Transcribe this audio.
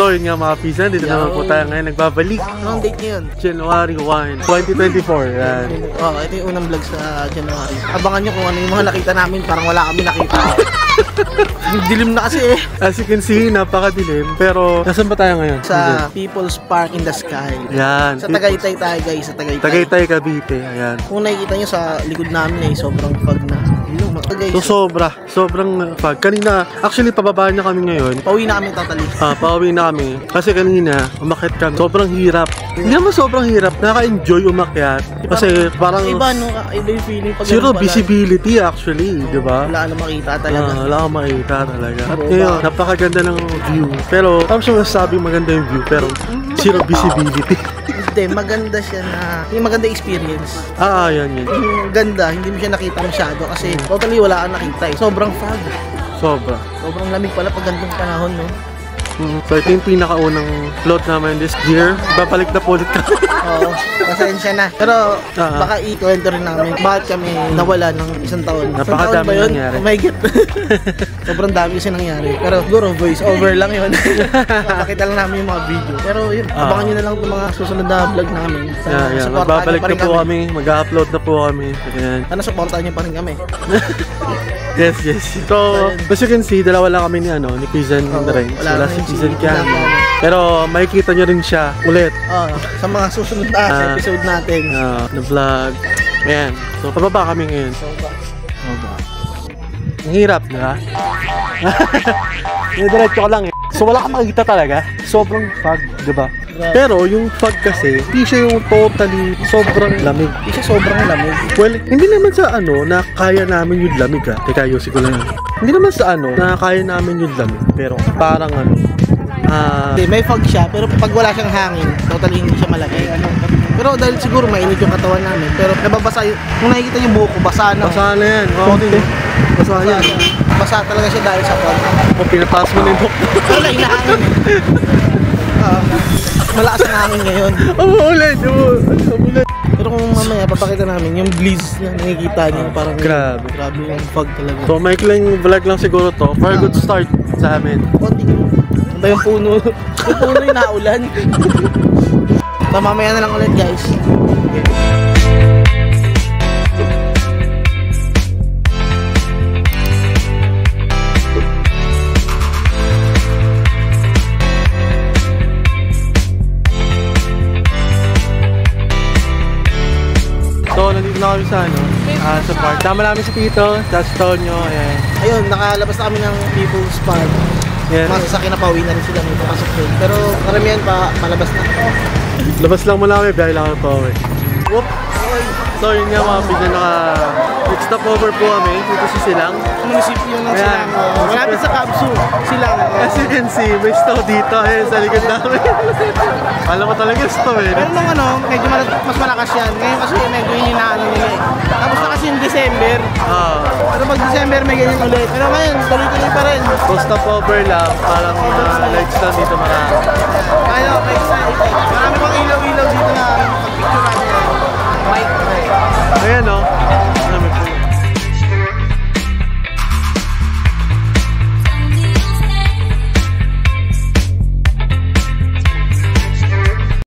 So yun nga mga pisan, dito naman po tayo ngayon nagbabalik. Anong date ngayon? January 1, 2024. Yan. Ito yung unang vlog sa January. Abangan nyo kung ano yung mga nakita namin, parang wala kami nakita. Dilim na kasi eh. As you can see, napakadilim. Pero, nasan ba tayo ngayon? Sa People's Park in the Sky. Yan. Sa Tagaytay tayo guys, sa Tagaytay. Tagaytay, Cavite. Ayan. Kung nakikita nyo sa likod namin eh, sobrang fog na. So sobrang fog. Kanina, actually pababa na kami ngayon. Pauwi na kami totally. Pauwi na kami. Kasi kanina, umakyat kami. Sobrang hirap. Hindi naman sobrang hirap. Nakaka-enjoy umakyat. Kasi parang iba no, iba yung feeling pag zero visibility actually, di ba? Wala na makita talaga. Wala kang makita talaga. At ngayon, napakaganda ng view. Pero, parang siya masasabi maganda yung view. Pero, zero visibility. Hindi, maganda siya na, yung maganda experience. Yan. Yung ganda, hindi mo siya nakita masyado kasi totally wala kang nakita eh. Sobrang fog. Sobrang lamig pala pag ganitong panahon, no? So ito yung pinakaunang float namin this year. Babalik na po ulit kami. Oo, pasensya na. Pero baka i-kwento rin namin bakit kami nawala ng isang taon. Napakadami nangyari. Oh my God. Sobrang dami kasi nangyari. Pero siguro voice over lang yun. Makita lang namin yung mga video. Pero yun, abangan nyo na lang itong mga susunod na vlog namin. Magbabalik na po kami. Mag-upload na po kami. Sana supportahan nyo pa rin kami. Yes. So, as you can see, dalawa lang kami ni Pisan and the Rain. Wala si Pisan Kian. Pero makikita nyo rin siya ulit. Sa mga susunod na episode natin. Na vlog. Ayan. So, pababa kami ngayon. Ang hirap, di ba? Diretso ka lang eh. So, wala kang makikita talaga. Sobrang fog, di ba? Pero yung fog kasi, hindi siya yung totally sobrang lamig. Hindi siya sobrang lamig. Well, hindi naman sa na kaya namin yung lamig ha. Teka, ayusin ko lang. Hindi naman sa na kaya namin yung lamig. Pero parang hindi, may fog siya. Pero pag wala siyang hangin, totally hindi siya malamig. Pero dahil siguro mainit yung katawan namin. Pero nababasa kung nakikita yung buhok ko, basa na. Basa na yan. Basa yan. Basa talaga siya dahil sa fog. Kung pinataas mo na yung buhok. Wala, inahangin. Malakas ang hangin ngayon. Umuulan. Pero kung mamaya papakita namin yung bliss na nakikita niyo, parang grabe yung fog talaga. So maikling vlog lang siguro to for a good start sa amin. Konti. Ano yung puno? Yung puno yung naulan. So mamaya na lang ulit guys. So, nandito na kami sa park. Tama namin si Tito, sa Tonyo, ayan. Ayun, nakalabas na kami ng People's Park. Yan. Mga sasakyan na pauwi na rin sila may papasok doon. Pero karamihan pa, malabas na. Labas lang muna kami, biyahe lang kami pa uwi. Whoop! So, yun nga mga pisan, nag-stop over po kami dito sa Silang. Munisipyo ng Silang. Malapit sa Kabsu, Silang. As you can see, may store dito, ayan, sa likod namin. Alam mo talaga store eh. Pero nung medyo mas malakas yan. Ngayon kasi medyo hininaano nila eh. Tapos na kasi yung December. Pero pag December may ganyan ulit. Pero ngayon, tuloy-tuloy pa rin. So, stop over lang, parang lights lang dito marami. Kaya, okay, excited. Marami pang ilaw